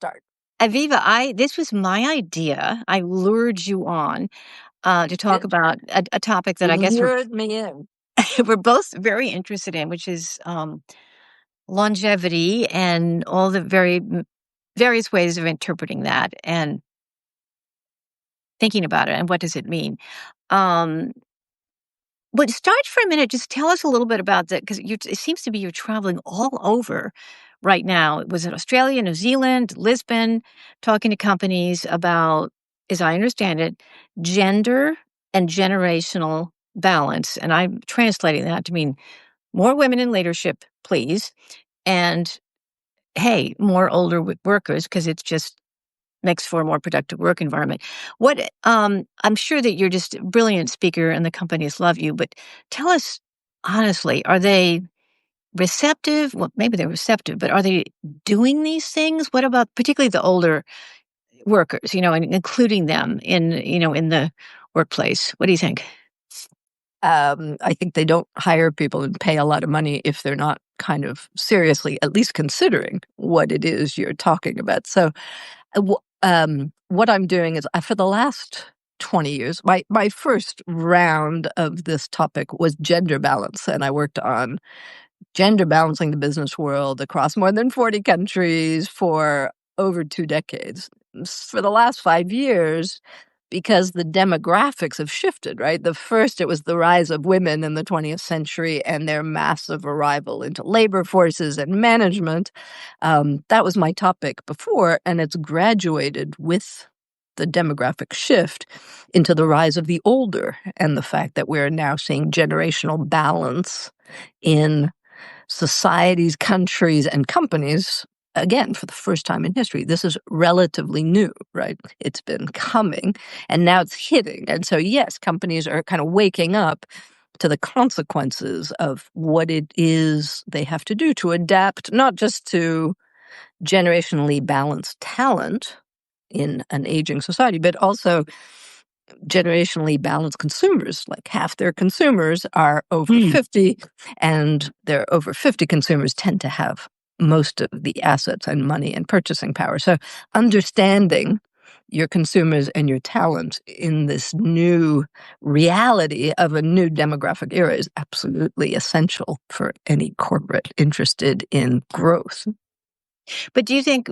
start. Aviva, this was my idea. I lured you on to talk about a topic that I guess lured me in. we're both very interested in, which is longevity and all the various ways of interpreting that and thinking about it and what does it mean. But start for a minute. Just tell us a little bit about that, because it seems to be you're traveling all over right now. Was it Australia, New Zealand, Lisbon, talking to companies about, as I understand it, gender and generational balance? And I'm translating that to mean more women in leadership, please, and hey, more older workers, because it's just makes for a more productive work environment. I'm sure that you're just a brilliant speaker and the companies love you, but tell us honestly, are they receptive? Well, maybe they're receptive, but are they doing these things? What about particularly the older workers, and including them in the workplace? What do you think? I think they don't hire people and pay a lot of money if they're not kind of seriously at least considering what it is you're talking about. So what I'm doing is for the last 20 years, my first round of this topic was gender balance, and I worked on gender balancing the business world across more than 40 countries for over 2 decades. For the last 5 years, because the demographics have shifted, right? It was the rise of women in the 20th century and their massive arrival into labor forces and management. That was my topic before, and it's graduated with the demographic shift into the rise of the older and the fact that we're now seeing generational balance in societies, countries, and companies. Again, for the first time in history, this is relatively new, right? It's been coming and now it's hitting. And so, yes, companies are kind of waking up to the consequences of what it is they have to do to adapt, not just to generationally balanced talent in an aging society, but also generationally balanced consumers. Like half their consumers are over 50, and their over 50 consumers tend to have most of the assets and money and purchasing power. So understanding your consumers and your talent in this new reality of a new demographic era is absolutely essential for any corporate interested in growth. But do you think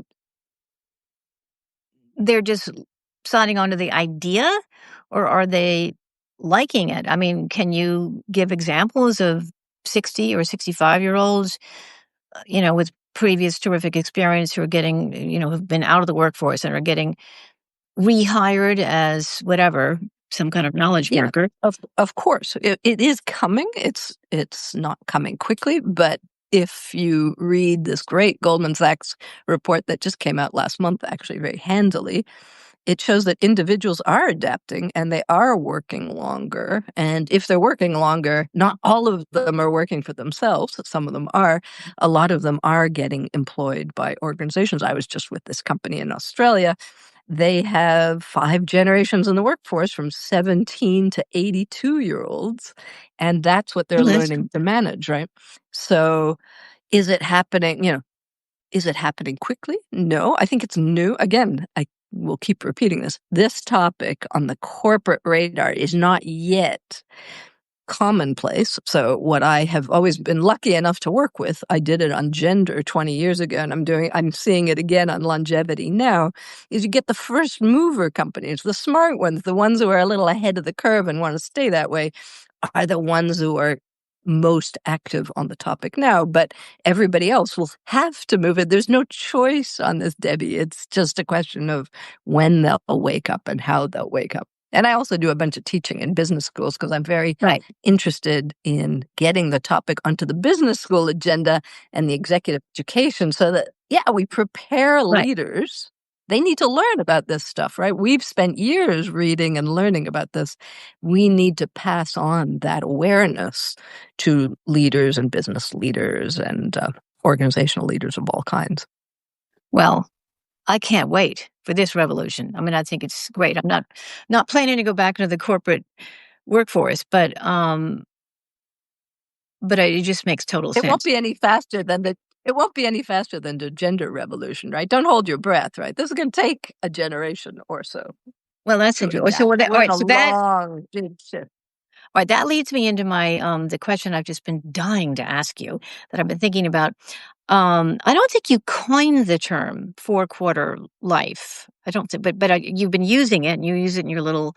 they're just signing on to the idea, or are they liking it? I mean, can you give examples of 60 or 65-year-olds, with previous terrific experience who are getting, who've been out of the workforce and are getting rehired as whatever, some kind of knowledge worker? Of course. It is coming. It's not coming quickly, but if you read this great Goldman Sachs report that just came out last month, actually very handily, it shows that individuals are adapting and they are working longer. And if they're working longer, not all of them are working for themselves. Some of them are. A lot of them are getting employed by organizations. I was just with this company in Australia. They have 5 generations in the workforce from 17 to 82-year-olds. And that's what they're learning to manage, right? So is it happening, is it happening quickly? No, I think it's new. Again, I will keep repeating this. This topic on the corporate radar is not yet commonplace. So what I have always been lucky enough to work with, I did it on gender 20 years ago, and I'm seeing it again on longevity now, is you get the first mover companies, the smart ones, the ones who are a little ahead of the curve and want to stay that way, are the ones who are most active on the topic now, but everybody else will have to move it. There's no choice on this, Debbie. It's just a question of when they'll wake up and how they'll wake up. And I also do a bunch of teaching in business schools because I'm very interested in getting the topic onto the business school agenda and the executive education so that, we prepare leaders. They need to learn about this stuff, right? We've spent years reading and learning about this. We need to pass on that awareness to leaders and business leaders and organizational leaders of all kinds. Well, I can't wait for this revolution. I mean, I think it's great. I'm not planning to go back into the corporate workforce, but it just makes total sense. It won't be any faster than the It won't be any faster than the gender revolution, right? Don't hold your breath, right? This is going to take a generation or so Well, that's to interesting. So, adapt. all We're in right. a So that long big shift. All right, that leads me into my the question I've just been dying to ask you that I've been thinking about. I don't think you coined the term four-quarter life. I don't think, but you've been using it, and you use it in your little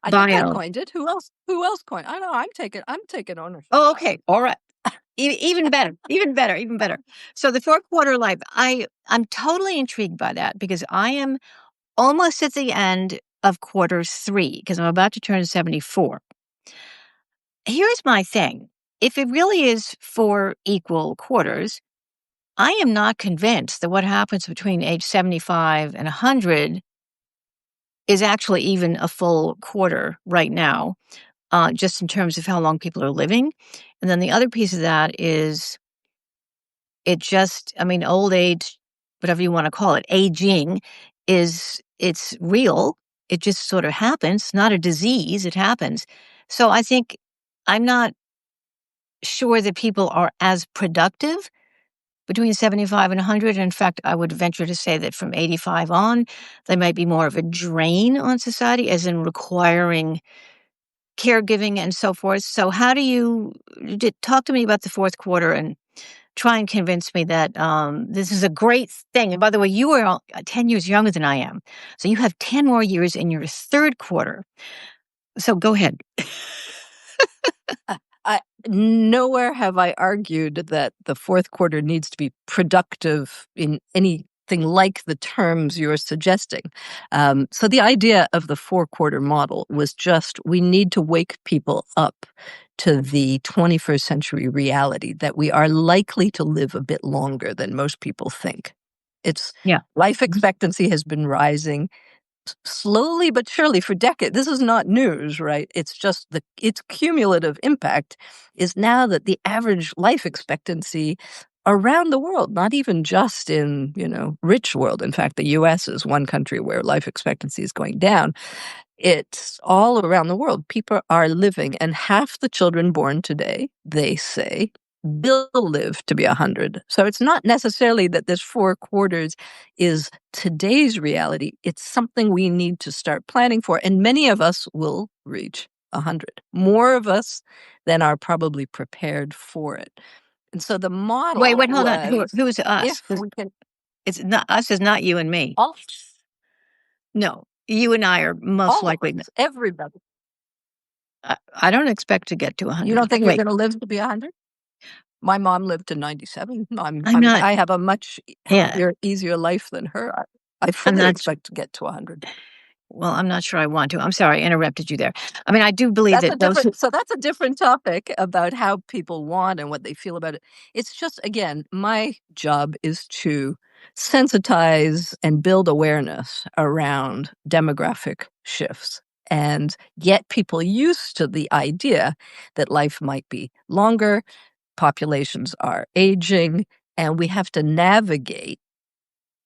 I think I bio. coined it. Who else? Who else coined? I know. I'm taking ownership. Oh, okay, all right, even better, even better, even better. So the four-quarter life, I'm totally intrigued by that because I am almost at the end of quarter three because I'm about to turn 74. Here's my thing. If it really is four equal quarters, I am not convinced that what happens between age 75 and 100 is actually even a full quarter right now, just in terms of how long people are living. And then the other piece of that is I mean, old age, whatever you want to call it, aging it's real. It just sort of happens, not a disease, it happens. So I think I'm not sure that people are as productive between 75 and 100. In fact, I would venture to say that from 85 on, they might be more of a drain on society, as in requiring caregiving and so forth. So, how do you talk to me about the fourth quarter and try and convince me that this is a great thing? And by the way, you are 10 years younger than I am. So, you have 10 more years in your third quarter. So, go ahead. Nowhere have I argued that the fourth quarter needs to be productive in anything like the terms you're suggesting. So the idea of the four-quarter model was just we need to wake people up to the 21st century reality that we are likely to live a bit longer than most people think. It's Yeah. life expectancy has been rising slowly but surely for decades. This is not news, right? It's just its cumulative impact is now that the average life expectancy around the world, not even just in, rich world. In fact, the US is one country where life expectancy is going down. It's all around the world. People are living, and half the children born today, they say, will live to be 100. So it's not necessarily that this four quarters is today's reality. It's something we need to start planning for. And many of us will reach 100. More of us than are probably prepared for it. And so the Wait, model wait, hold on. was Who's us? if we can It's not us, is not you and me. all, No, you and I are most all of likely. us, everybody. I don't expect to get to You 100. don't think you're Wait, going to live to be 100? My mom lived to 97. I'm not. I have a much Yeah, healthier, easier life than her. I I'm fully not. expect to get to 100. Well, I'm not sure I want to. I'm sorry, I interrupted you there. I mean, I do believe that those who. That's a different topic about how people want and what they feel about it. It's just, again, my job is to sensitize and build awareness around demographic shifts and get people used to the idea that life might be longer, populations are aging, and we have to navigate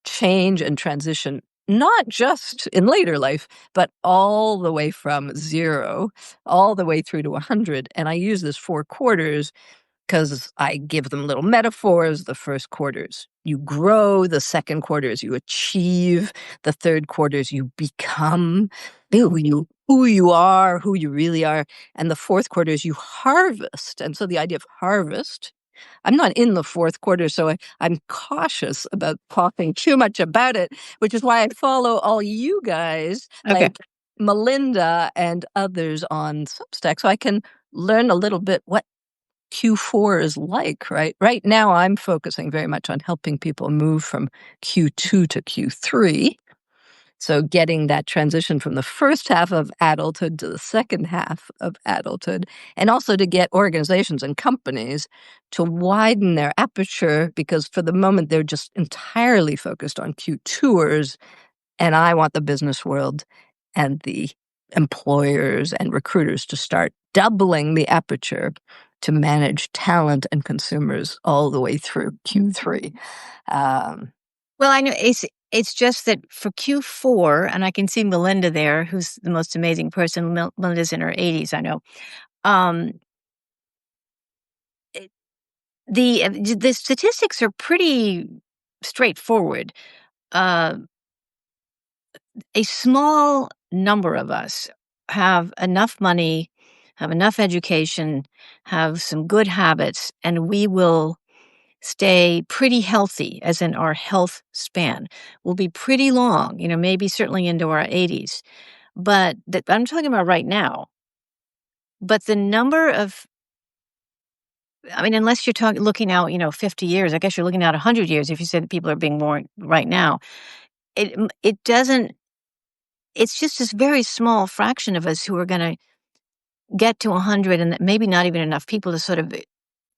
change and transition, not just in later life, but all the way from 0, all the way through to 100. And I use this 4 quarters because I give them little metaphors. The first quarters, you grow. The second quarters, you achieve. The third quarters, you become who you are, who you really are. And the fourth quarters, you harvest. And so the idea of harvest, I'm not in the fourth quarter, so I'm cautious about talking too much about it, which is why I follow all you guys, Okay. like Melinda and others on Substack, so I can learn a little bit what Q4 is like, right? Right now, I'm focusing very much on helping people move from Q2 to Q3. So getting that transition from the first half of adulthood to the second half of adulthood, and also to get organizations and companies to widen their aperture, because for the moment they're just entirely focused on Q2ers, and I want the business world and the employers and recruiters to start doubling the aperture to manage talent and consumers all the way through Q3. Well, I know it's just that for Q4, and I can see Melinda there, who's the most amazing person. Melinda's in her 80s, I know. Um, The statistics are pretty straightforward. Uh, a small number of us have enough money, have enough education, have some good habits, and we will stay pretty healthy, as in our health span will be pretty long, maybe certainly into our 80s. But I'm talking about right now. But the number of, I mean, unless you're looking out, 50 years, I guess you're looking out 100 years if you said that people are being born right now. It doesn't, it's just this very small fraction of us who are going to get to 100, and that maybe not even enough people to sort of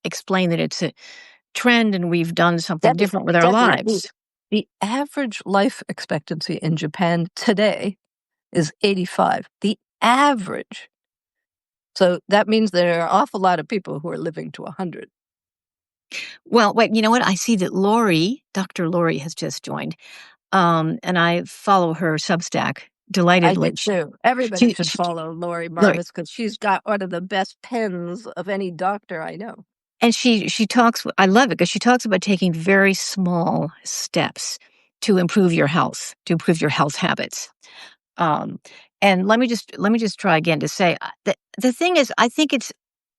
explain that it's a trend and we've done something Debbie, different with our Debbie, lives. the average life expectancy in Japan today is 85. The average. So that means there are an awful lot of people who are living to 100. Well, wait, you know what? I see that Dr. Lori has just joined, and I follow her Substack I delightedly. do too. Everybody She, should she, follow Lori Lori, Marbus because she's got one of the best pens of any doctor I know. and she talks. I love it because she talks about taking very small steps to improve your health, to improve your health habits. Um, and let me just try again to say that the thing is, I think it's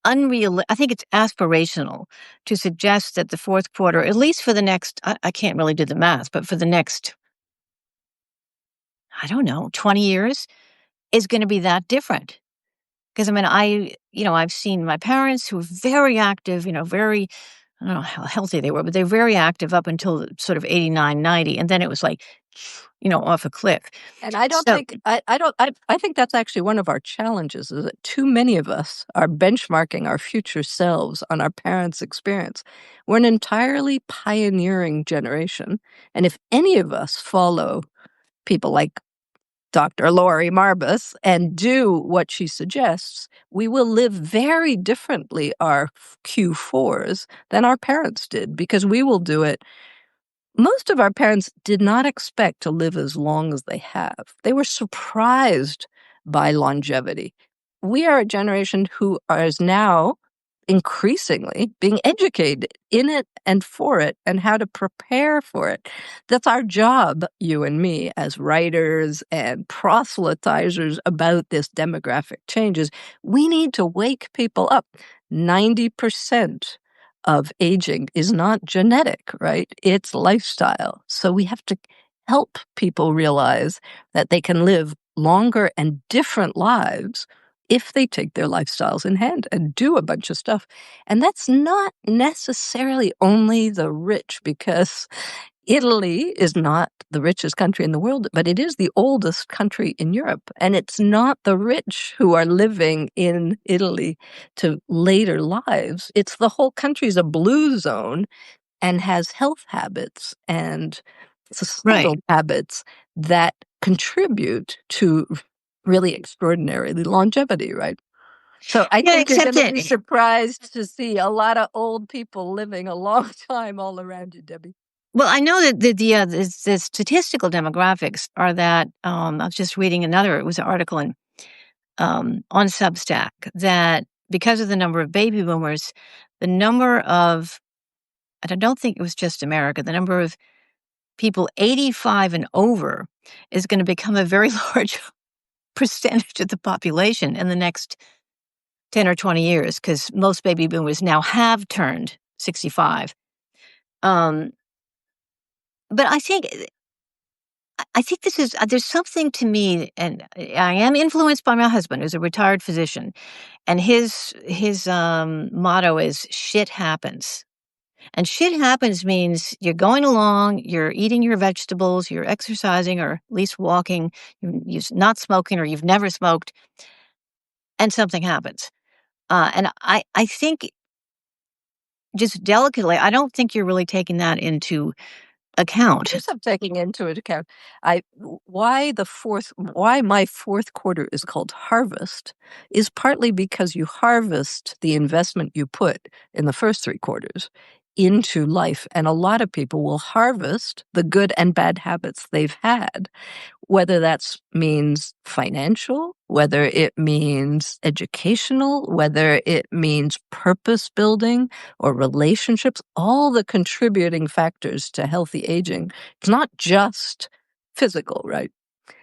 unreal. I think it's aspirational to suggest that the fourth quarter, at least for the next, I can't really do the math, but for the next, I don't know, 20 years is going to be that different. Because I mean, I've seen my parents who were very active, very, I don't know how healthy they were, but they're very active up until sort of 89, 90. And then it was like, off a cliff. And I don't So, think I think that's actually one of our challenges is that too many of us are benchmarking our future selves on our parents' experience. We're an entirely pioneering generation, and if any of us follow people like Dr. Lori Marbus and do what she suggests, we will live very differently our Q4s than our parents did because we will do it. Most of our parents did not expect to live as long as they have. They were surprised by longevity. We are a generation who is now increasingly being educated in it and for it and how to prepare for it. That's our job, you and me, as writers and proselytizers about this demographic changes. We need to wake people up. 90% of aging is not genetic, right? It's lifestyle. So we have to help people realize that they can live longer and different lives if they take their lifestyles in hand and do a bunch of stuff. And that's not necessarily only the rich, because Italy is not the richest country in the world, but it is the oldest country in Europe. And it's not the rich who are living in Italy to later lives. It's the whole country's a blue zone and has health habits and right. societal habits that contribute to really extraordinary longevity, right? So I Yeah, think you're except going to that, be surprised to see a lot of old people living a long time all around you, Debbie. well, I know that the statistical demographics are that, I was just reading it was an article on Substack that because of the number of baby boomers, the number of, and I don't think it was just America, the number of people 85 and over is going to become a very large percentage of the population in the next 10 or 20 years, because most baby boomers now have turned 65. Um, but I think this is, there's something to me, and I am influenced by my husband, who's a retired physician, and his motto is "shit happens." And shit happens means you're going along, you're eating your vegetables, you're exercising, or at least walking, you're not smoking, or you've never smoked, and something happens. And I think, just delicately, I don't think you're really taking that into Of account. course, I'm taking into account. Why my fourth quarter is called harvest is partly because you harvest the investment you put in the first three quarters. into life. And a lot of people will harvest the good and bad habits they've had, whether that means financial, whether it means educational, whether it means purpose building or relationships, all the contributing factors to healthy aging. It's not just physical, right?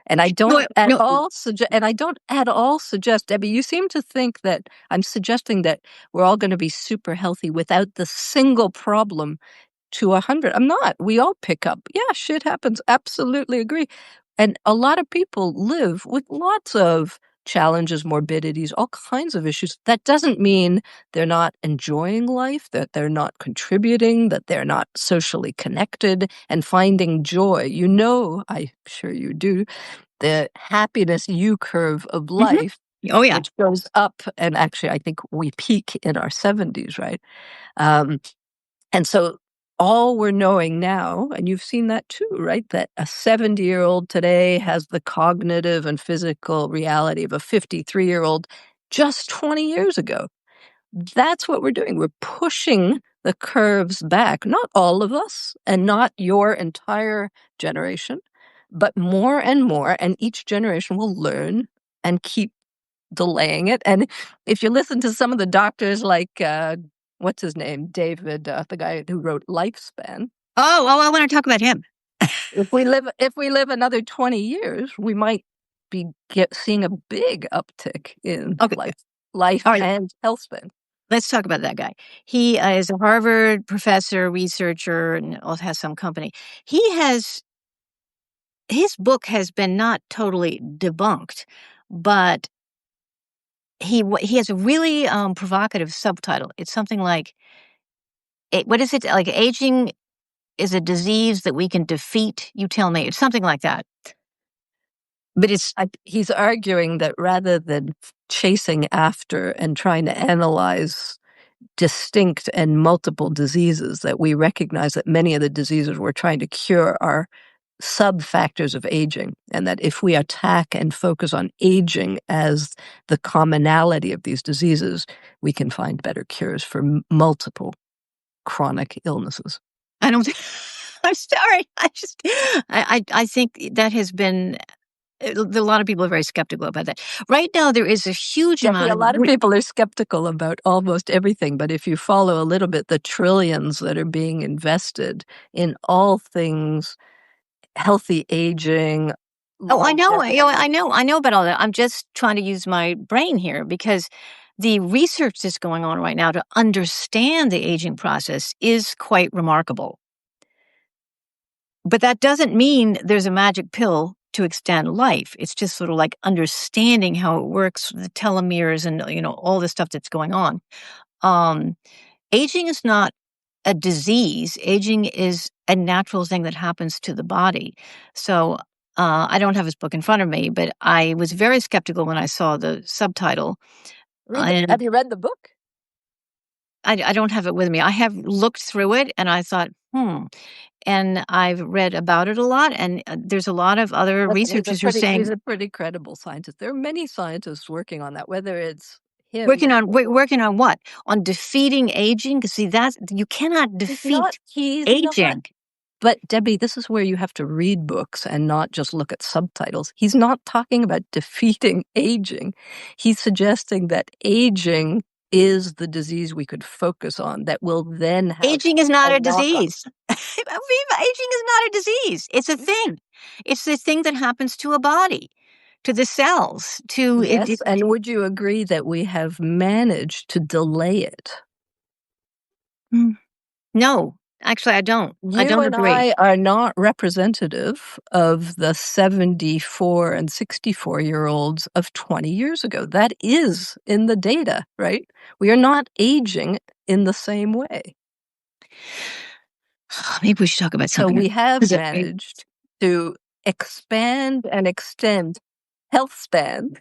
And I No, don't at no. all suggest, Debbie, you seem to think that I'm suggesting that we're all going to be super healthy without the single problem to 100. I'm not. We all pick up. Yeah, shit happens. Absolutely agree. And a lot of people live with lots of challenges, morbidities, all kinds of issues. That doesn't mean they're not enjoying life, that they're not contributing, that they're not socially connected and finding joy. You know, I'm sure you do, the happiness U curve of Mhm. life, Oh, yeah. which goes up. And actually, I think we peak in our 70s, right? Um, and so all we're knowing now, and you've seen that too, right? That a 70-year-old today has the cognitive and physical reality of a 53-year-old just 20 years ago. That's what we're doing. We're pushing the curves back. Not all of us and not your entire generation, but more and more. And each generation will learn and keep delaying it. And if you listen to some of the doctors like, what's his name? David, the guy who wrote Lifespan. Oh, I wanna talk about him. If we live another 20 years, we might be seeing a big uptick in Okay, life alright, and health span. let's talk about that guy. He, is a Harvard professor, researcher, and also has some company. He has his book has been not totally debunked, but he has a really, provocative subtitle. It's something like, what is it? Like, "Aging is a disease that we can defeat." You tell me. It's something like that. But it's He's arguing that rather than chasing after and trying to analyze distinct and multiple diseases, that we recognize that many of the diseases we're trying to cure are sub-factors of aging, and that if we attack and focus on aging as the commonality of these diseases, we can find better cures for multiple chronic illnesses. I don't I'm sorry. I think that has been a lot of people are very skeptical about that. Right now, there is a huge Debbie, amount a of lot of people are skeptical about almost everything, but if you follow a little bit the trillions that are being invested in all things healthy aging, Oh, I know, longevity. I know about all that. I'm just trying to use my brain here because the research that's going on right now to understand the aging process is quite remarkable. But that doesn't mean there's a magic pill to extend life. It's just sort of like understanding how it works, the telomeres and, all the stuff that's going on. Um, Aging is not a disease. Aging is a natural thing that happens to the body. So, I don't have his book in front of me, but I was very skeptical when I saw the subtitle, and Have you read the book? I don't have it with me. I have looked through it, and I thought, "Hmm," and I've read about it a lot, and, there's a lot of other Listen, he's a researchers who are pretty saying he's a pretty credible scientist. There are many scientists working on that, whether it's him working on what? On defeating aging? 'Cause see, that's you cannot defeat he's not. aging. But Debbie, this is where you have to read books and not just look at subtitles. He's not talking about defeating aging. He's suggesting that aging is the disease we could focus on that will then have Aging is a not a knock-on. disease. Aviva, aging is not a disease. It's a thing. It's the thing that happens to a body, to the cells, to it. Yes, and would you agree that we have managed to delay it? Mm. No, actually, I don't. I You don't and agree. I are not representative of the 74 and 64-year-olds of 20 years ago. That is in the data, right? We are not aging in the same way. Maybe we should talk about So something we else. have 'Cause managed to expand and extend health span.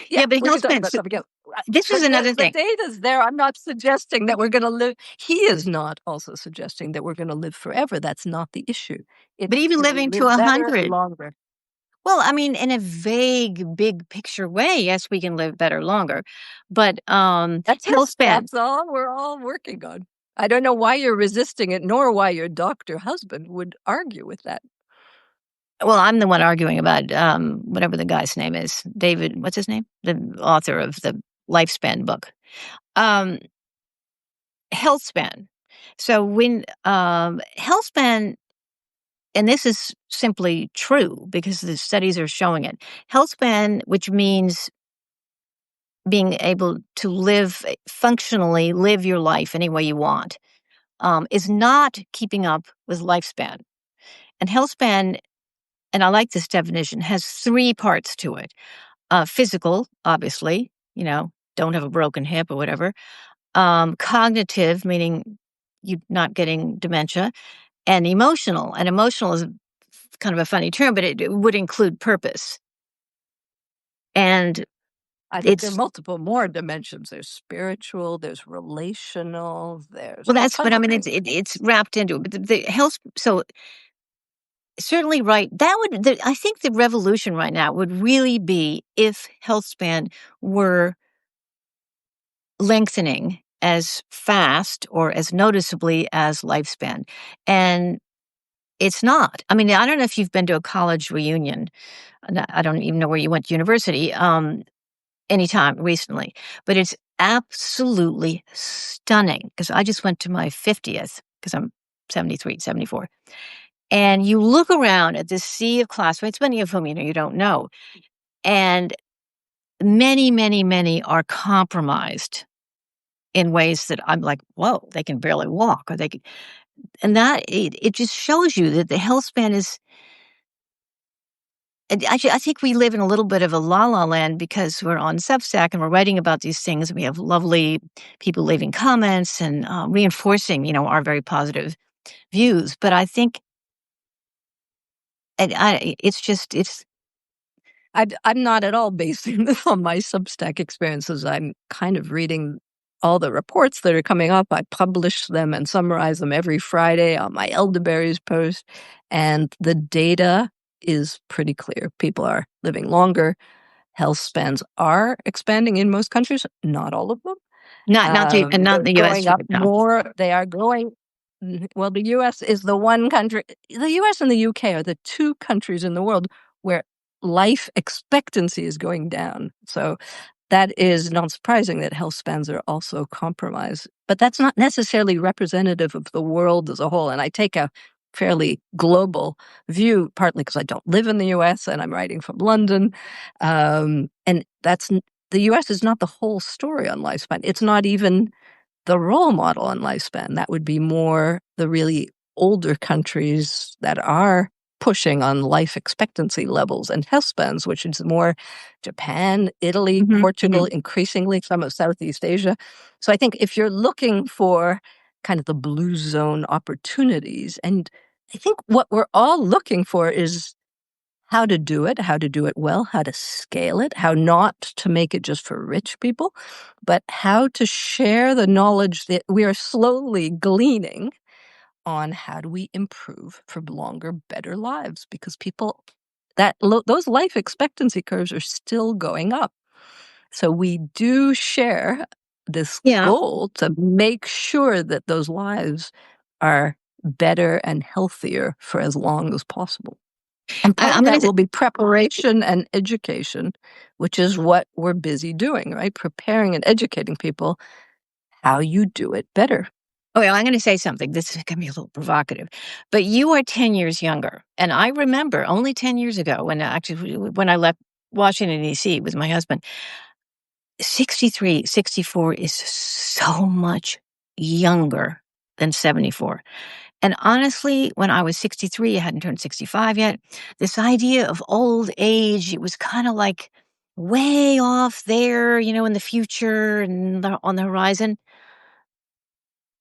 Yeah, yeah, but we health could talk span. about something else. This is another The thing. data's there. I'm not suggesting that we're gonna live. He is not also suggesting that we're gonna live forever. That's not the issue. But It's, even do we living to live better and 100. longer? Well, I mean, in a vague, big picture way, yes, we can live better longer. But That's it. health span. That's all we're all working on. I don't know why you're resisting it, nor why your doctor husband would argue with that. Well, I'm the one arguing about whatever the guy's name is. David, what's his name? The author of the Lifespan book. Um, Health span. So when health span, and this is simply true because the studies are showing it. Health span, which means being able to functionally live your life any way you want, is not keeping up with lifespan. And health span, and I like this definition, has three parts to it. Physical, obviously, don't have a broken hip or whatever. Cognitive, meaning you not getting dementia, and emotional. And emotional is kind of a funny term, but it would include purpose. And I think there are it's multiple more dimensions. There's spiritual, there's relational, there's well, all but kinds I of mean, things. it's wrapped into it. But the health, so certainly right. I think the revolution right now would really be if health span were lengthening as fast or as noticeably as lifespan. And it's not. I mean, I don't know if you've been to a college reunion. I don't even know where you went to university anytime recently, but it's absolutely stunning because I just went to my 50th because I'm 73, 74. And you look around at this sea of classmates, many of whom you don't know, and many, many, many are compromised in ways that I'm like, whoa, they can barely walk, or they can, and that it just shows you that the health span is. And actually, I think we live in a little bit of a la la land because we're on Substack and we're writing about these things. We have lovely people leaving comments and reinforcing, our very positive views. But I think it's. I'm not at all basing this on my Substack experiences. I'm kind of reading all the reports that are coming up. I publish them and summarize them every Friday on my elderberries post. And the data is pretty clear. People are living longer. Health spans are expanding in most countries, not all of them. Not They're in the U.S. going up right now. more. They are going. Well, the U.S. is the one country. The U.S. and the U.K. are the two countries in the world where life expectancy is going down. So that is not surprising that health spans are also compromised. But that's not necessarily representative of the world as a whole. And I take a fairly global view, partly because I don't live in the U.S. and I'm writing from London. And the U.S. is not the whole story on lifespan. It's not even the role model on lifespan. That would be more the really older countries that are pushing on life expectancy levels and health spans, which is more Japan, Italy, Portugal, increasingly some of Southeast Asia. So I think if you're looking for kind of the blue zone opportunities, and I think what we're all looking for is how to do it well, how to scale it, how not to make it just for rich people, but how to share the knowledge that we are slowly gleaning on how do we improve for longer, better lives, because those life expectancy curves are still going up. So we do share this Yeah. goal to make sure that those lives are better and healthier for as long as possible. And part I'm of going that to. will be preparation and education, which is what we're busy doing, right? Preparing and educating people how you do it better. Oh, yeah, I'm going to say something. This is going to be a little provocative, but you are 10 years younger. And I remember only 10 years ago when I left Washington, D.C. with my husband, 63, 64 is so much younger than 74. And honestly, when I was 63, I hadn't turned 65 yet. This idea of old age, it was kind of like way off there, in the future and on the horizon.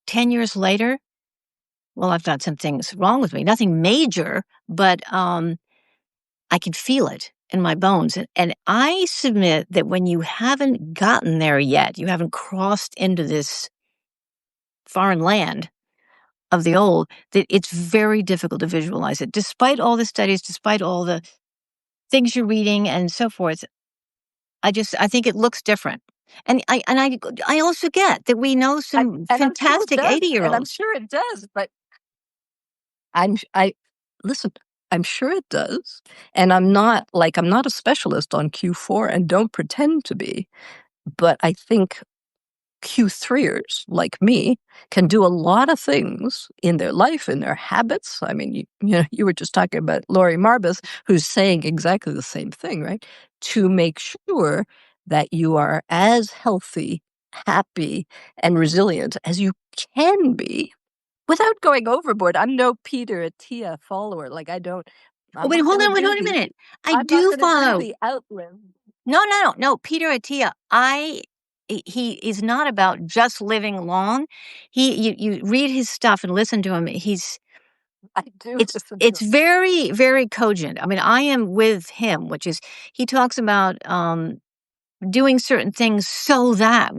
10 years later, well, I've got some things wrong with me. Nothing major, but I can feel it in my bones. And I submit that when you haven't gotten there yet, you haven't crossed into this foreign land of the old, that it's very difficult to visualize it. Despite all the studies, despite all the things you're reading and so forth, I think it looks different. And I also get that we know some And I'm sure it fantastic does, and I'm 80-year-olds. sure it does, but I listen, I'm sure it does, and I'm not a specialist on Q4 and don't pretend to be, but I think Q3ers like me can do a lot of things in their life, in their habits. I mean, you were just talking about Lori Marbus, who's saying exactly the same thing, right? To make sure that you are as healthy, happy, and resilient as you can be without going overboard. I'm no Peter Attia follower. Like Oh, I'm wait, not hold gonna on, wait, do hold a the minute. I I'm not do gonna do follow. the outlive. No, no, no, no, Peter Attia, he is not about just living long. You read his stuff and listen to him. I do It's listen to it's very, very cogent. I mean, I am with him, which is he talks about, doing certain things so that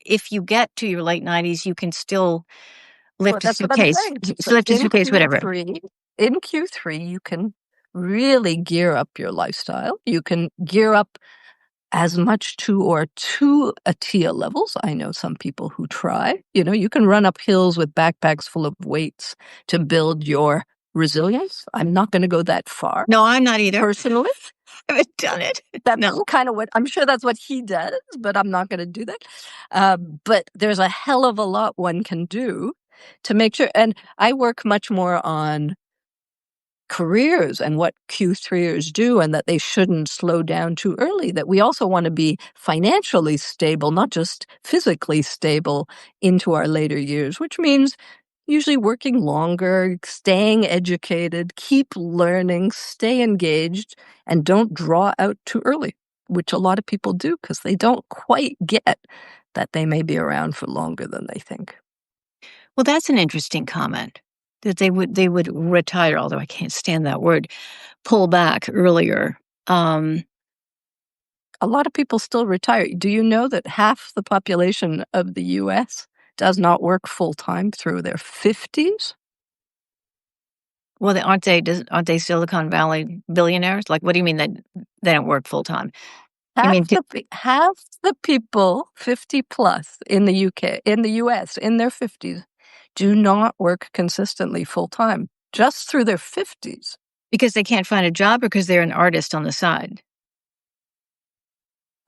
if you get to your late 90s, you can still Well, lift a that's what I'm suitcase, saying. So lift a suitcase, whatever. In Q3, you can really gear up your lifestyle. You can gear up as much to a Tia levels. I know some people who try. You can run up hills with backpacks full of weights to build your resilience. I'm not going to go that far No, I'm not either. personally. I haven't done it. That's No. kind of what I'm sure that's what he does, but I'm not going to do that. But there's a hell of a lot one can do to make sure. And I work much more on careers and what Q3ers do, and that they shouldn't slow down too early. That we also want to be financially stable, not just physically stable into our later years, which means usually working longer, staying educated, keep learning, stay engaged, and don't draw out too early, which a lot of people do because they don't quite get that they may be around for longer than they think. Well, that's an interesting comment that they would retire, although I can't stand that word, pull back earlier. Um, A lot of people still retire. Do you know that half the population of the US does not work full time through their 50s? well, aren't they Silicon Valley billionaires? Like, what do you mean that they don't work full time? You mean Half the people 50 plus in the UK, in the US, in their 50s, do not work consistently full time, just through their 50s. because they can't find a job or because they're an artist on the side?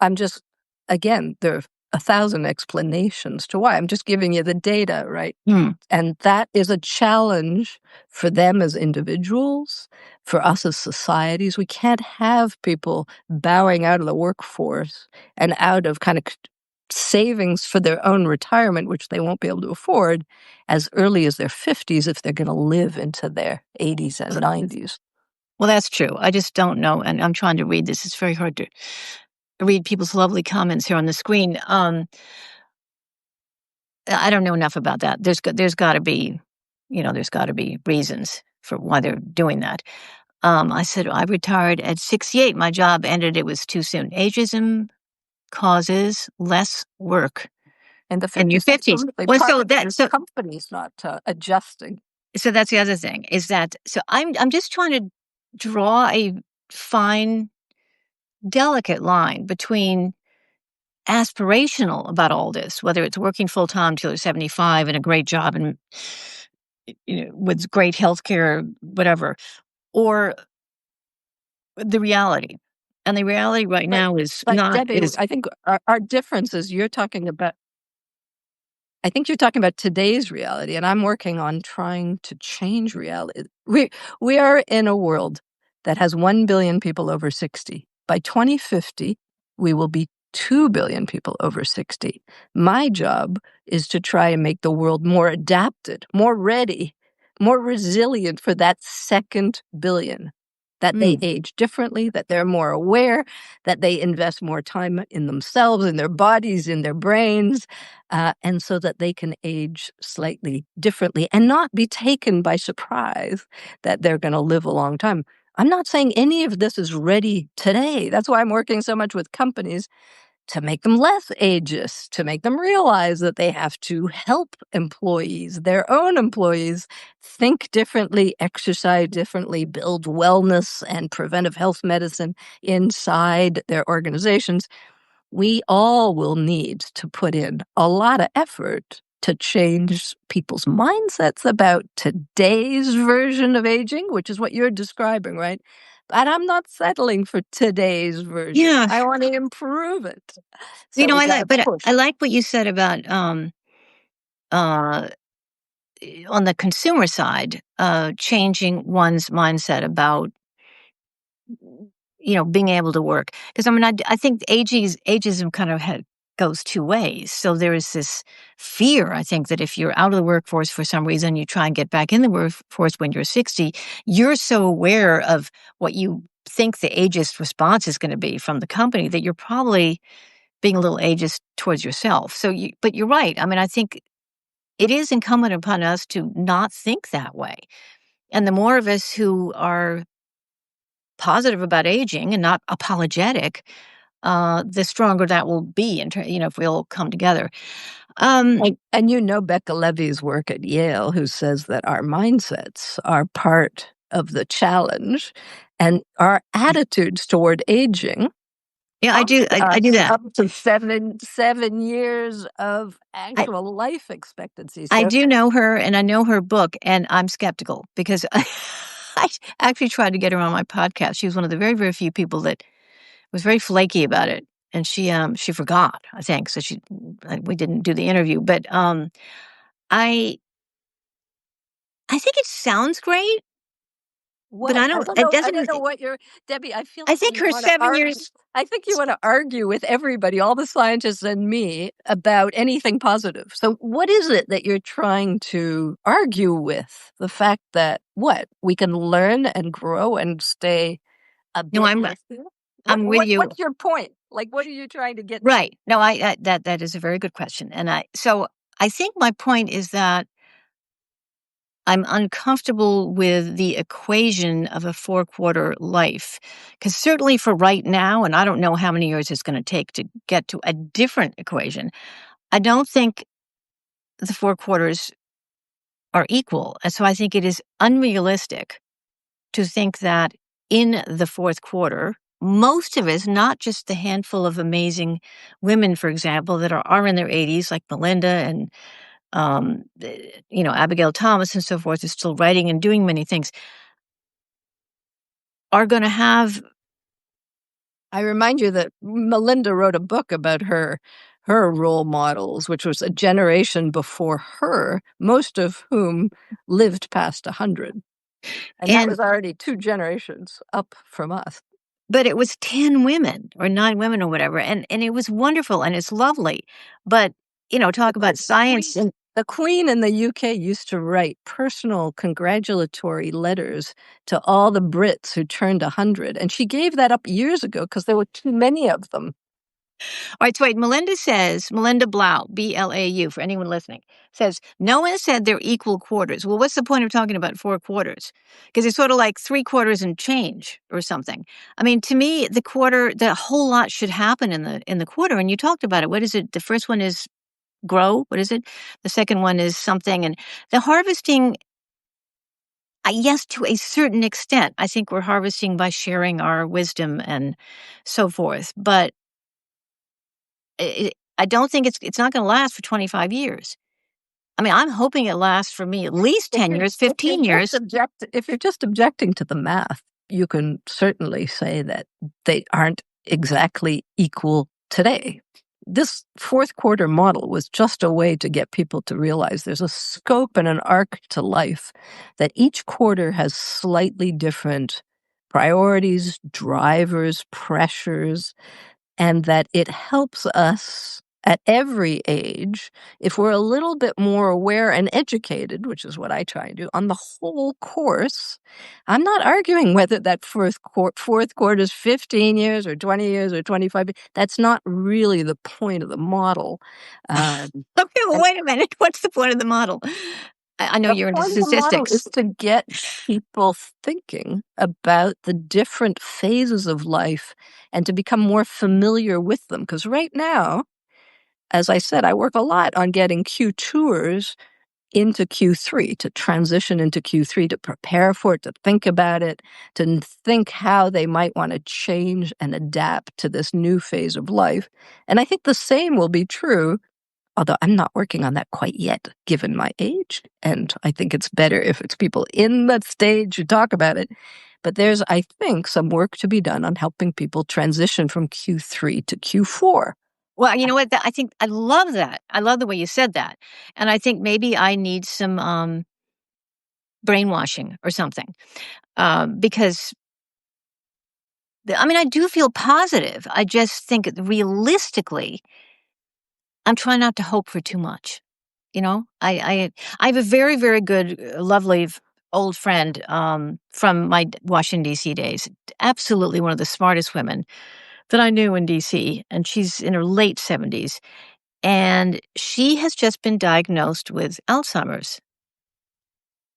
I'm just, again, there are 1,000 explanations to why. I'm just giving you the data, right? Hmm. And that is a challenge for them as individuals, for us as societies. We can't have people bowing out of the workforce and out of kind of savings for their own retirement, which they won't be able to afford as early as their 50s if they're going to live into their 80s and 90s. Well, that's true. I just don't know, and I'm trying to read this. It's very hard to read people's lovely comments here on the screen. I don't know enough about that. There's got to be, there's got to be reasons for why they're doing that. I said I retired at 68. My job ended. It was too soon. Ageism causes less work In the in your 50s, 50s. absolutely. Well, Part of it is companies not adjusting. so that's the other thing is that I'm just trying to draw a fine, delicate line between aspirational about all this, whether it's working full time till you're 75 and a great job and with great health care, whatever, or the reality. And the reality right But now is but not Debbie, is I think our difference is I think you're talking about today's reality, and I'm working on trying to change reality. We are in a world that has 1 billion people over 60. By 2050, we will be 2 billion people over 60. My job is to try and make the world more adapted, more ready, more resilient for that second billion, that they mm. age differently, that they're more aware, that they invest more time in themselves, in their bodies, in their brains, and so that they can age slightly differently and not be taken by surprise that they're going to live a long time. I'm not saying any of this is ready today. That's why I'm working so much with companies to make them less ageist, to make them realize that they have to help employees, their own employees, think differently, exercise differently, build wellness and preventive health medicine inside their organizations. we all will need to put in a lot of effort to change people's mindsets about today's version of aging, which is what you're describing, right? But I'm not settling for today's version. Yeah. I want to improve it. You So know, we I got like, to but push. I like what you said about uh, on the consumer side, changing one's mindset about being able to work. Because I mean, I think ageism kind of goes two ways. So there is this fear, I think, that if you're out of the workforce for some reason, you try and get back in the workforce when you're 60, you're so aware of what you think the ageist response is going to be from the company that you're probably being a little ageist towards yourself. But you're right. I mean, I think it is incumbent upon us to not think that way. And the more of us who are positive about aging and not apologetic, the stronger that will be if we all come together. And Becca Levy's work at Yale, who says that our mindsets are part of the challenge and our attitudes toward aging. Yeah, I do. I do that. Up to seven years of I, actual life expectancy. I So do know her, and I know her book, and I'm skeptical because I actually tried to get her on my podcast. She was one of the very, very few people that was very flaky about it, and she forgot, I think, so we didn't do the interview. But I I think it sounds great, but what? I I don't. don't It know. I don't doesn't. know what you're, Debbie. I feel I like think you her want to 7 years. argue. I think you want to argue with everybody, all the scientists and me, about anything positive. So, what is it that you're trying to argue with? The fact that we can learn and grow and stay a No, bit healthier. I'm with you. What's your point? Like, what are you trying to get to? Right. No, that is a very good question, and I think my point is that I'm uncomfortable with the equation of a 4-quarter life. Because certainly for right now, and I don't know how many years it's going to take to get to a different equation, I don't think the 4 quarters are equal. And so I think it is unrealistic to think that in the fourth quarter, most of us, not just the handful of amazing women, for example, that are in their 80s, like Melinda and Abigail Thomas and so forth, is still writing and doing many things, are going to have. I remind you that Melinda wrote a book about her role models, which was a generation before her, most of whom lived past 100. And that And was already 2 generations up from us. but it was 10 women or 9 women or whatever, and it was wonderful and it's lovely. But, talk about science. And The Queen in the UK used to write personal congratulatory letters to all the Brits who turned 100, and she gave that up years ago because there were too many of them. all right, so wait, Melinda Blau, Blau, for anyone listening, says, no one said they're equal quarters. Well, what's the point of talking about 4 quarters? Because it's sort of like 3 quarters and change or something. I mean, to me, the whole lot should happen in the quarter. And you talked about it. What is it? The first one is grow. What is it? The second one is something. And the harvesting, yes, to a certain extent, I think we're harvesting by sharing our wisdom and so forth. But I don't think it's not going to last for 25 years. I mean, I'm hoping it lasts for me at least 10 years, 15 years. If you're just objecting to the math, you can certainly say that they aren't exactly equal today. This fourth quarter model was just a way to get people to realize there's a scope and an arc to life, that each quarter has slightly different priorities, drivers, pressures, and that it helps us at every age, if we're a little bit more aware and educated, which is what I try and do, on the whole course. I'm not arguing whether that fourth quarter is 15 years or 20 years or 25 years. That's not really the point of the model. Okay, well, wait a minute. What's the point of the model? I know The you're into point of the model is statistics. to get people thinking about the different phases of life and to become more familiar with them. Because right now, as I said, I work a lot on getting Q tours into Q3, to transition into Q3, to prepare for it, to think about it, to think how they might want to change and adapt to this new phase of life. And I think the same will be true, although I'm not working on that quite yet, given my age. And I think it's better if it's people in that stage who talk about it. But there's, I think, some work to be done on helping people transition from Q3 to Q4. Well, you know what? I think I love that. I love the way you said that. And I think maybe I need some brainwashing or something, because I mean, I do feel positive. I just think realistically, I'm trying not to hope for too much. You know, I have a very, very good, lovely old friend from my Washington, D.C. days. Absolutely one of the smartest women that I knew in D.C. And she's in her late 70s. And she has just been diagnosed with Alzheimer's.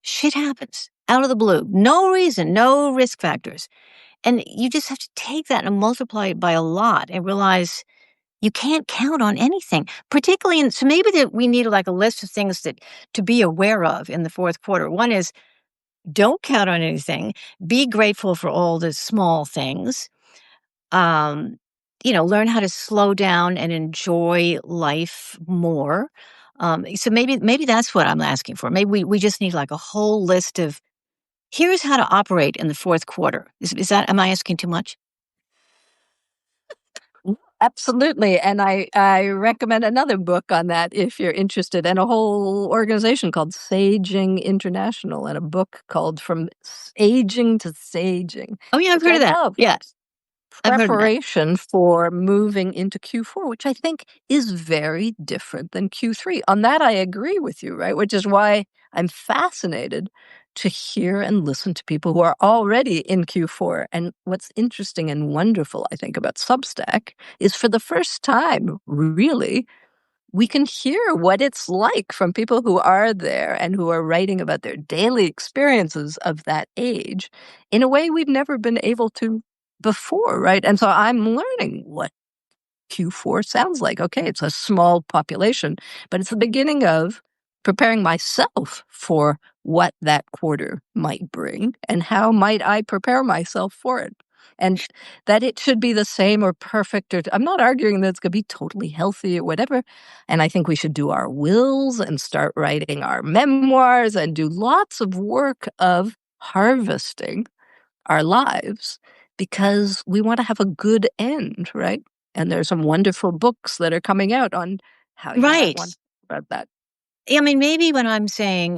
Shit happens out of the blue. No reason, no risk factors. And you just have to take that and multiply it by a lot and realize you can't count on anything, particularly so maybe that we need like a list of things that to be aware of in the fourth quarter. One is don't count on anything. Be grateful for all the small things. Um, learn how to slow down and enjoy life more. So maybe that's what I'm asking for. Maybe we just need like a whole list of here's how to operate in the fourth quarter. Is that am I asking too much? Absolutely. And I recommend another book on that if you're interested, and a whole organization called Saging International, and a book called From Aging to Saging, Oh yeah, I've which heard I of that. love. Yes, I've heard of that. Preparation for moving into Q4, which I think is very different than Q3. On that, I agree with you, right? Which is why I'm fascinated to hear and listen to people who are already in Q4. And what's interesting and wonderful, I think, about Substack is for the first time, really, we can hear what it's like from people who are there and who are writing about their daily experiences of that age in a way we've never been able to before, right? And so I'm learning what Q4 sounds like. Okay, it's a small population, but it's the beginning of preparing myself for what that quarter might bring and how might I prepare myself for it. And that it should be the same or perfect, or I'm not arguing that it's going to be totally healthy or whatever. And I think we should do our wills and start writing our memoirs and do lots of work of harvesting our lives because we want to have a good end, right? And there's some wonderful books that are coming out on how you might Right. want to about that. I mean, maybe when I'm saying,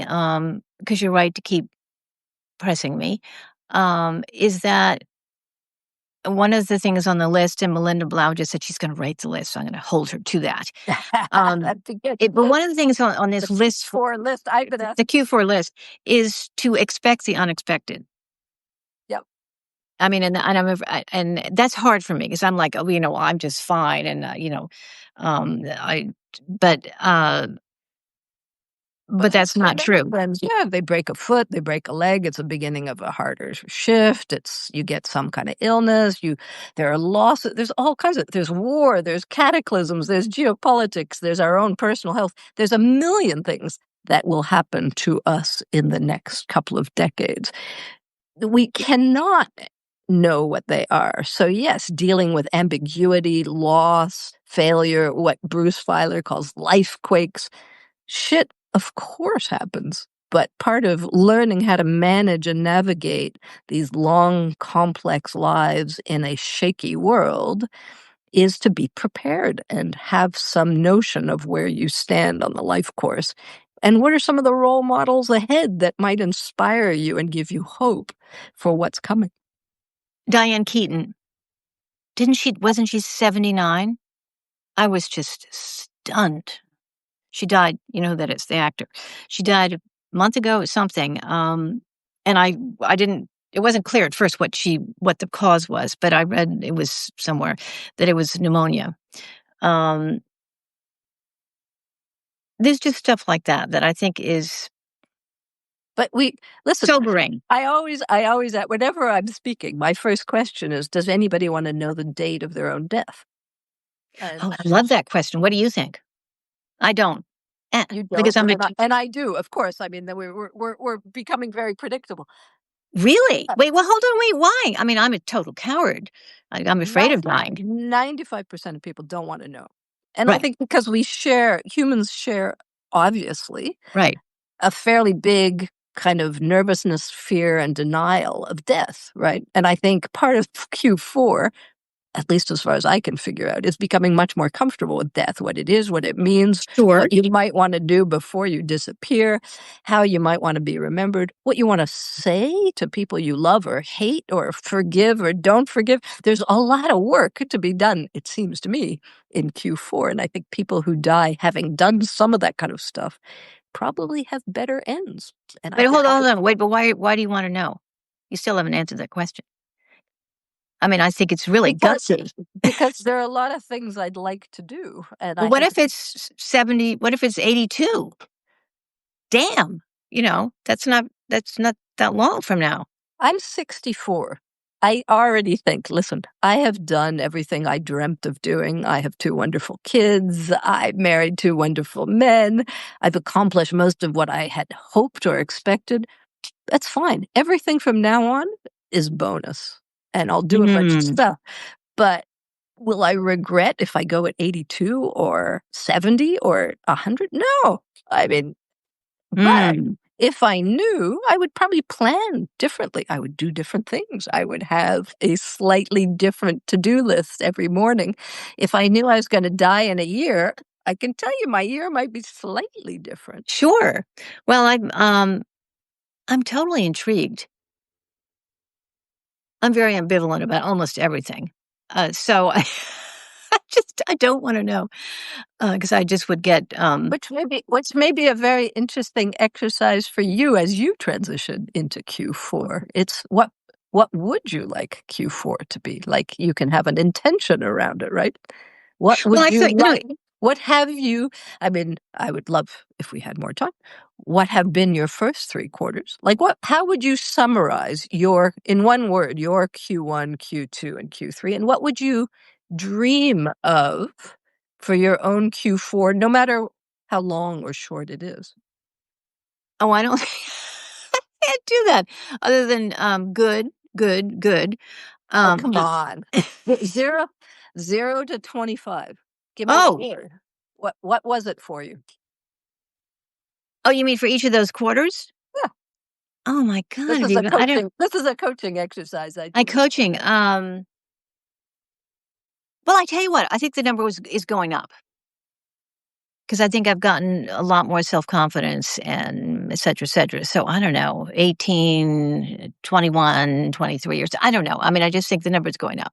because you're right to keep pressing me, is that one of the things on the list, and Melinda Blau just said she's going to write the list, so I'm going to hold her to that. That'd be good. But one of the things on this The list, list I've been the Q4 list, is to expect the unexpected. Yep. I mean, and that's hard for me because I'm like, oh, I'm just fine, and I, but but that's not true. Friends, yeah, they break a foot, they break a leg. It's the beginning of a harder shift. You get some kind of illness. There are losses. There's all kinds of. There's war. There's cataclysms. There's geopolitics. There's our own personal health. There's a million things that will happen to us in the next couple of decades. We cannot know what they are. So yes, dealing with ambiguity, loss, failure, what Bruce Feiler calls life quakes. Shit, of course, happens. But part of learning how to manage and navigate these long, complex lives in a shaky world is to be prepared and have some notion of where you stand on the life course. And what are some of the role models ahead that might inspire you and give you hope for what's coming? Diane Keaton, wasn't she 79? I was just stunned. She died, you know that it's the actor. She died a month ago or something. And I didn't it wasn't clear at first what the cause was, but I read it was somewhere that it was pneumonia. Um, there's just stuff like that I think is But listen, sobering. I always, whenever I'm speaking, my first question is, does anybody want to know the date of their own death? Oh, I love that question. What do you think? I don't. You Because don't, I'm a and I do, of course. I mean, then we're becoming very predictable. really? Uh, Wait, well, hold on, wait, why? I mean, I'm a total coward. I'm afraid of dying. 95% of people don't wanna know. And I Right, think because humans share, obviously, right. a fairly big kind of nervousness, fear, and denial of death, right? And I think part of Q4, at least as far as I can figure out, is becoming much more comfortable with death, what it is, what it means, Sure. what you might want to do before you disappear, how you might want to be remembered, what you want to say to people you love or hate or forgive or don't forgive. There's a lot of work to be done, it seems to me, in Q4. And I think people who die having done some of that kind of stuff probably have better ends. And I Wait, think hold on, wait, but why do you wanna know? You still haven't answered that question. I mean, I think it's really because gutsy. there are a lot of things I'd like to do, and Well, I what think if it's 70, what if it's 82? Damn, that's not that long from now. I'm 64. I already think, listen, I have done everything I dreamt of doing. I have 2 wonderful kids. I married 2 wonderful men. I've accomplished most of what I had hoped or expected. That's fine. Everything from now on is bonus, and I'll do a bunch of Mm, stuff. But will I regret if I go at 82 or 70 or 100? No. I mean, but mm. if I knew, I would probably plan differently. I would do different things. I would have a slightly different to-do list every morning. If I knew I was gonna die in a year, I can tell you my year might be slightly different. Sure. Well, I'm totally intrigued. I'm very ambivalent about almost everything. So I don't wanna know, because I just would get, Which may be a very interesting exercise for you as you transition into Q4. It's what would you like Q4 to be? Like, you can have an intention around it, right? What well, would I you thought, like? What have you I mean, I would love if we had more time. What have been your first 3 quarters? Like, how would you summarize your in one word, your Q1, Q2, and Q3, and what would you dream of for your own Q4, no matter how long or short it is? oh, I don't I can't do that other than, good, good, good. Oh, Um, come on. 0 0 to 25. Give me a oh, word. What was it for you? oh, you mean for each of those quarters? Yeah, Oh my god, Aviva, this is a coaching exercise I I do. coaching, well, I tell you what, I think the number is going up because I think I've gotten a lot more self-confidence and et cetera, so I don't know, 18, 21, 23 years, I don't know, I mean, I just think the number is going up.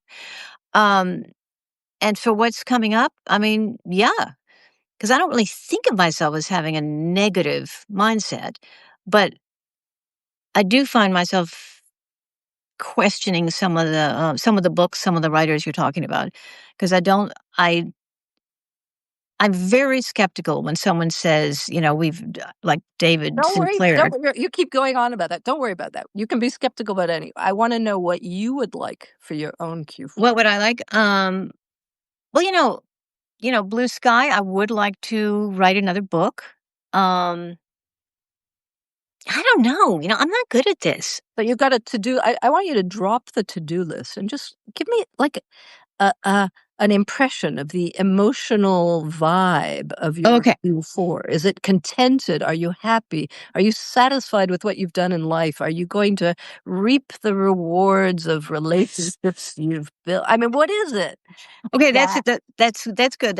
Um, and for what's coming up, I mean, yeah, because I don't really think of myself as having a negative mindset, but I do find myself questioning some of the books, some of the writers you're talking about, because I'm very skeptical when someone says, like David Don't worry, Sinclair. you keep going on about that. Don't worry about that. You can be skeptical about any I wanna know what you would like for your own What Q4. would I like? Well, blue sky. I would like to write another book. Um, I don't know. I'm not good at this. So you've got a to-do I want you to drop the to-do list and just give me, like, a an impression of the emotional vibe of your Okay. Q4. Is it contented? Are you happy? Are you satisfied with what you've done in life? Are you going to reap the rewards of relationships you've built? I mean, what is it? Okay, that's That it. That's good.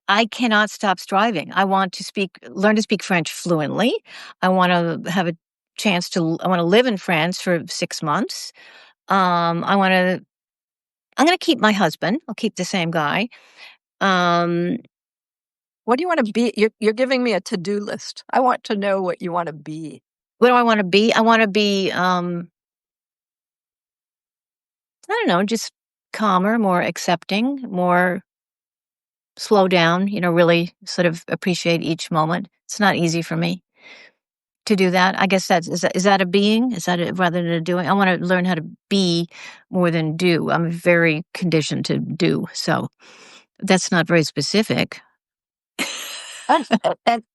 I cannot stop striving. I want to learn to speak French fluently. I want to have a I want to live in France for 6 months. I want to, I'm going to keep my husband. I'll keep the same guy. Um, what do you wanna be? You're giving me a to-do list. I want to know what you wanna be. what do I want to be? I want to be, I don't know, just calmer, more accepting, more slow down, really sort of appreciate each moment. It's not easy for me to do that. I guess is that a being? Is that rather than a doing? I want to learn how to be more than do. I'm very conditioned to do. So that's not very specific.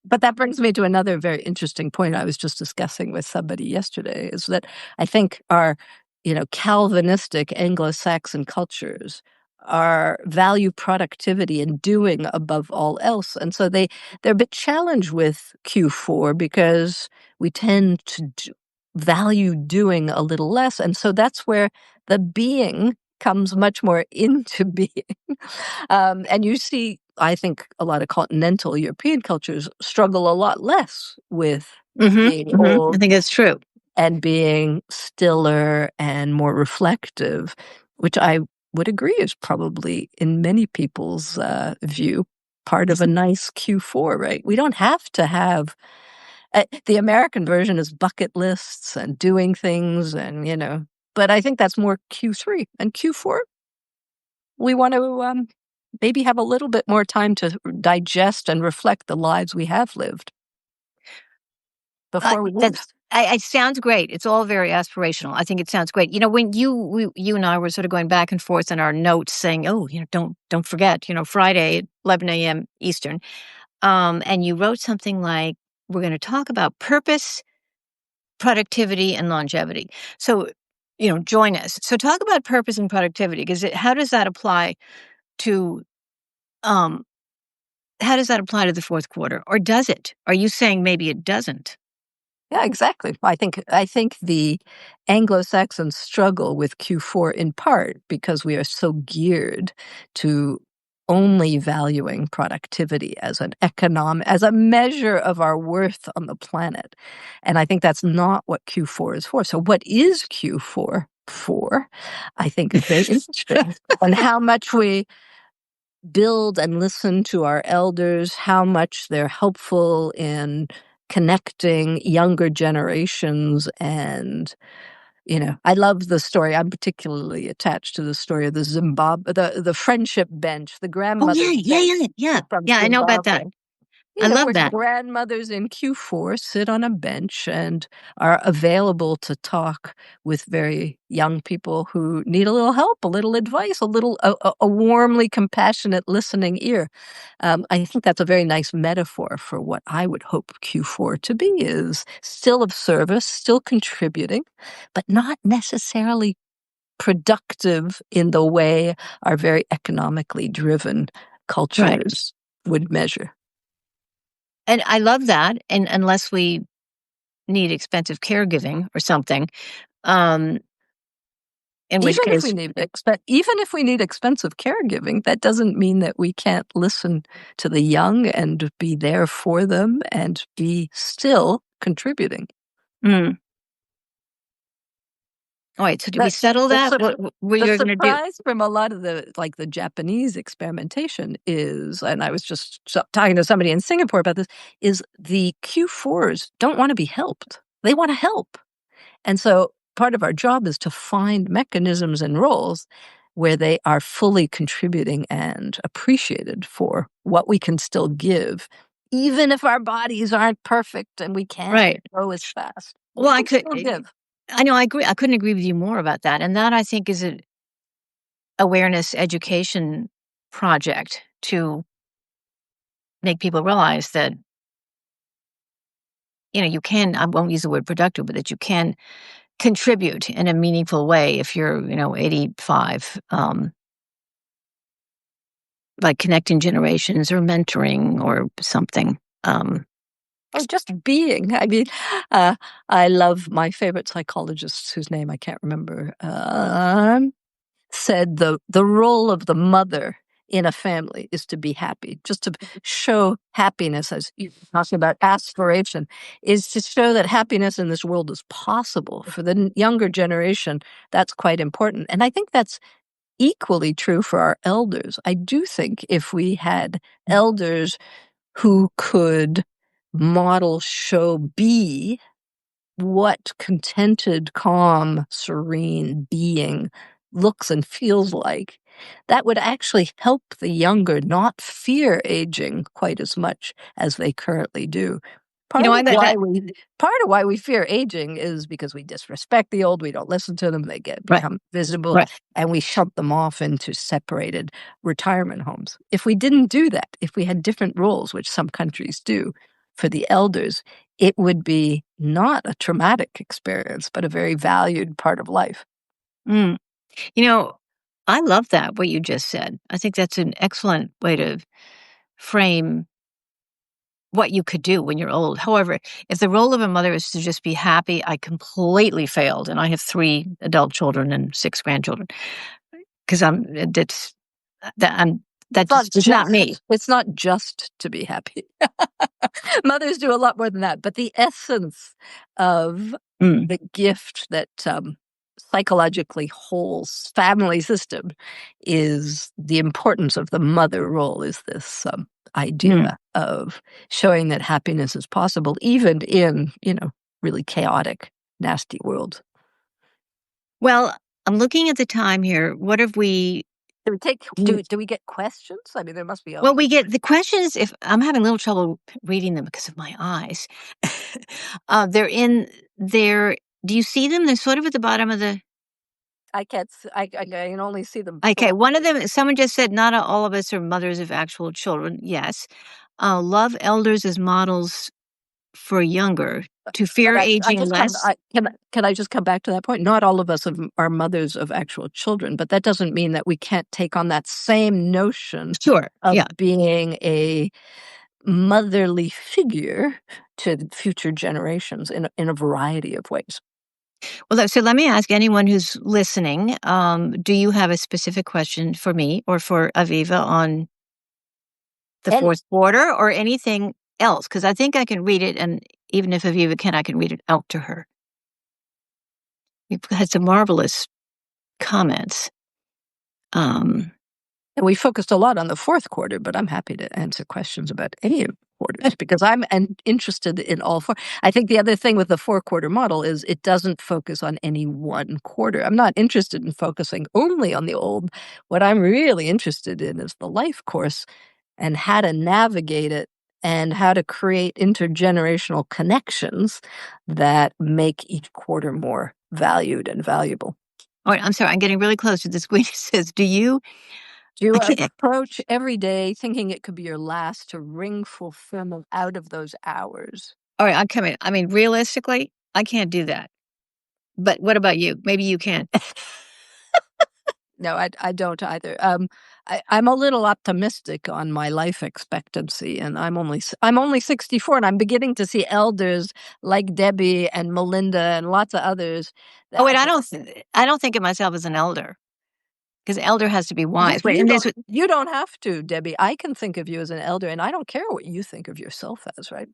But that brings me to another very interesting point I was just discussing with somebody yesterday, is that I think our, Calvinistic Anglo-Saxon cultures are value productivity and doing above all else. And so they're a bit challenged with Q4 because we tend to value doing a little less. And so that's where the being comes much more into being. And you see, I think a lot of continental European cultures struggle a lot less with being I old think that's true. and being stiller and more reflective, which I would agree is probably in many people's view part of a nice Q4, right? We don't have to have the American version is bucket lists and doing things and, but I think that's more Q3 and Q4. We want to maybe have a little bit more time to digest and reflect the lives we have lived before we leave. It sounds great. It's all very aspirational. I think it sounds great. When you and I were sort of going back and forth in our notes saying, "Oh, don't forget, Friday at 11 a.m. Eastern," and you wrote something like, "We're going to talk about purpose, productivity, and longevity." So, join us. So, talk about purpose and productivity because how does that apply to um, how does that apply to the fourth quarter, or does it? Are you saying maybe it doesn't? Yeah, exactly. I think the Anglo-Saxons struggle with Q4 in part because we are so geared to only valuing productivity as as a measure of our worth on the planet. And I think that's not what Q4 is for. So what is Q4 for? I think is very interesting. And how much we build and listen to our elders, how much they're helpful in connecting younger generations. And, I love the story. I'm particularly attached to the story of the friendship bench, the Oh yeah, grandmother's yeah, bench yeah, yeah, from yeah. I know about Zimbabwe. that. I love Where that. grandmothers in Q4 sit on a bench and are available to talk with very young people who need a little help, a little advice, a warmly compassionate listening ear. I think that's a very nice metaphor for what I would hope Q4 to be, is still of service, still contributing, but not necessarily productive in the way our very economically driven Right. cultures would measure. And I love that. And unless we need expensive caregiving or something, um, in which case, Even if we need expensive caregiving, that doesn't mean that we can't listen to the young and be there for them and be still contributing. mm. All right. So did we That settle the, that? sur- What the you're going to do? surprise from a lot of the Japanese experimentation is, and I was just talking to somebody in Singapore about this, is the Q4s don't want to be helped. They want to help. And so part of our job is to find mechanisms and roles where they are fully contributing and appreciated for what we can still give, even if our bodies aren't perfect and we can't Right. go as fast. Well, We can still give. I know. I agree. I couldn't agree with you more about that. And that I think is an awareness education project to make people realize that you can. I won't use the word productive, but that you can contribute in a meaningful way if you're 85. Like connecting generations or mentoring or something. Or just being. I mean, uh, I love my favorite psychologist, whose name I can't remember, said the role of the mother in a family is to be happy, just to show happiness, as you're talking about aspiration, is to show that happiness in this world is possible. For the younger generation, that's quite important. And I think that's equally true for our elders. I do think if we had elders who could model, show, be what contented, calm, serene being looks and feels like, that would actually help the younger not fear aging quite as much as they currently do. You know, Part of why we fear aging is because we disrespect the old, we don't listen to them, they right, become visible, right. and we shunt them off into separated retirement homes. If we didn't do that, if we had different rules, which some countries do, for the elders, it would be not a traumatic experience, but a very valued part of life. Mm. You know, I love that, what you just said. I think that's an excellent way to frame what you could do when you're old. However, if the role of a mother is to just be happy, I completely failed. And I have 3 adult children and 6 grandchildren because that It's not just is not me. just it's not just to be happy. Mothers do a lot more than that, but the essence of Mm, the gift that psychologically whole family system is the importance of the mother role, is this mm. idea of showing that happiness is possible even in, really chaotic, nasty world. Well, I'm looking at the time here. What have we Do we get questions? I mean, there must be well, always. we get the questions if I'm having a little trouble reading them because of my eyes. They're in there. Do you see them? They're sort of at the bottom of the I can't. I can only see them okay, one of blackly. them someone just said, "Not all of us are mothers of actual children." Yes. Love elders as models for younger, to But fear I aging just come. less. Can I just come back to that point? Not all of us are mothers of actual children, but that doesn't mean that we can't take on that same notion Sure, of yeah. being a motherly figure to future generations in a variety of ways. Well, so let me ask anyone who's listening, do you have a specific question for me or for Aviva on the And 4th quarter or anything else? Because I think I can read it, and even if Aviva can, I can read it out to her. You've had some marvelous comments. Um, And we focused a lot on the fourth quarter, but I'm happy to answer questions about any of the quarters because I'm interested in all four. I think the other thing with the 4-quarter model is it doesn't focus on any one quarter. I'm not interested in focusing only on the old. What I'm really interested in is the life course and how to navigate it and how to create intergenerational connections that make each quarter more valued and valuable. all right, I'm sorry, I'm getting really close to the screen. It says, "Do you?" Do you I can't. approach every day thinking it could be your last to wring fulfillment out of those hours? All right, I'm coming. I mean, realistically, I can't do that. But what about you? Maybe you can. No, I don't either. I'm a little optimistic on my life expectancy, and I'm only 64, and I'm beginning to see elders like Debbie and Melinda and lots of others that Oh, wait, I can. I don't think of myself as an elder because elder has to be wise. But You and don't this you don't have to, Debbie. I can think of you as an elder, and I don't care what you think of yourself as, right?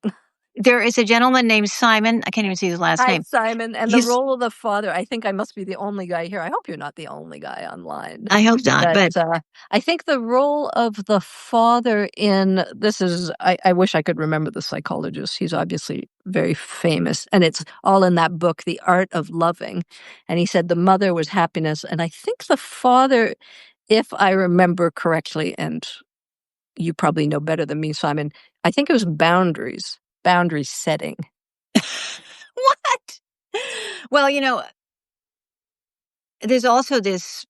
there is a gentleman named Simon. I can't even see his last Hi, name. Simon. And the He's role of the father, I think I must be the only guy here. I hope you're not the only guy online. I hope not, But but I think the role of the father in this is, I wish I could remember the psychologist. He's obviously very famous. And it's all in that book, The Art of Loving. And he said the mother was happiness. And I think the father, if I remember correctly, and you probably know better than me, Simon, I think it was boundary setting. what? Well, there's also this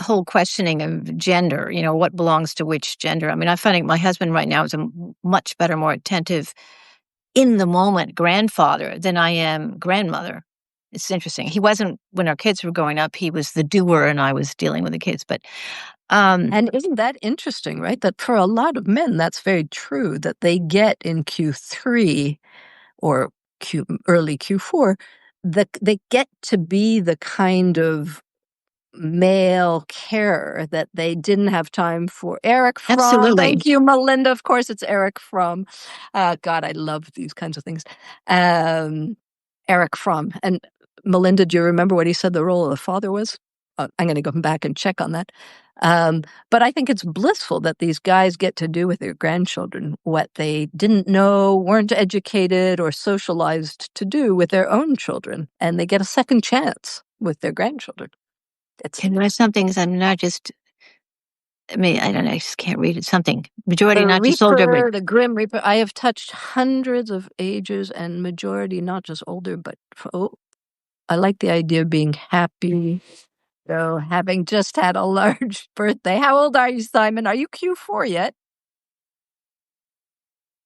whole questioning of gender, what belongs to which gender. I mean, I'm finding my husband right now is a much better, more attentive, in the moment grandfather than I am grandmother. It's interesting. He wasn't when our kids were growing up, he was the doer and I was dealing with the kids. But And isn't that interesting, right? That for a lot of men, that's very true, that they get in Q3 or early Q4, that they get to be the kind of male carer that they didn't have time for. Eric Fromm, absolutely. thank you, Melinda. Of course, it's Eric Fromm. God, I love these kinds of things. Eric Fromm. And Melinda, do you remember what he said the role of the father was? I'm going to go back and check on that. But I think it's blissful that these guys get to do with their grandchildren what they didn't know, weren't educated or socialized to do with their own children. And they get a second chance with their grandchildren. It's And there's some things I'm not just I mean, I don't know. I just can't read it. Something. Majority, The not just older, but Reaper, the Grim Reaper. I have touched hundreds of ages and majority, not just older, but I like the idea of being happy. So, having just had a large birthday. How old are you, Simon? Are you Q4 yet?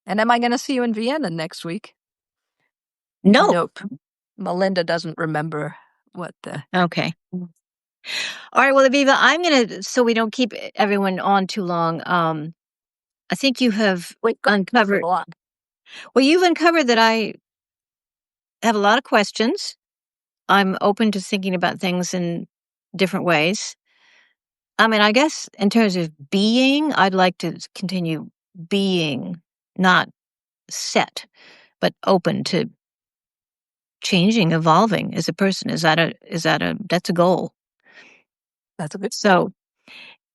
And am I going to see you in Vienna next week? no. Nope. Melinda doesn't remember what the. Okay. All right. Well, Avivah, I'm going to, so we don't keep everyone on too long. I think you have uncovered. Well, you've uncovered that I have a lot of questions. I'm open to thinking about things in different ways. I mean, I guess in terms of being, I'd like to continue being not set, but open to changing, evolving as a person. That's a goal. That's a good. So,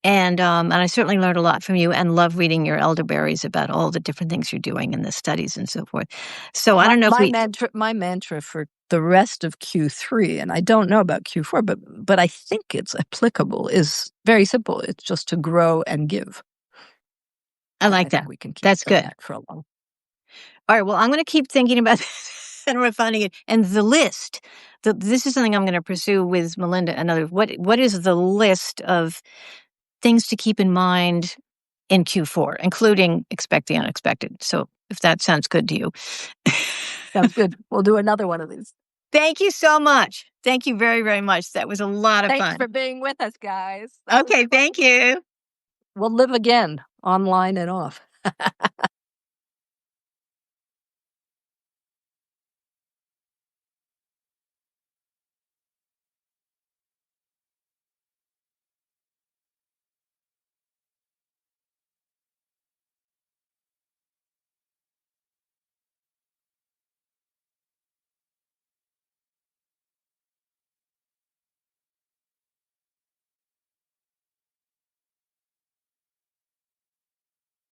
and I certainly learned a lot from you and love reading your elderberries about all the different things you're doing in the studies and so forth. So I don't know my mantra for the rest of Q3, and I don't know about Q4, but I think it's applicable, is very simple. It's just to grow and give. I like that. We can keep That's good. that for a long. All right. Well, I'm going to keep thinking about this and refining it. And the list. This is something I'm going to pursue with Melinda and others. What is the list of things to keep in mind in Q4, including expect the unexpected? So if that sounds good to you. Sounds good. We'll do another one of these. Thank you so much. Thank you very, very much. That was a lot of fun. Thanks for being with us, guys. Okay, thank you. We'll live again, online and off.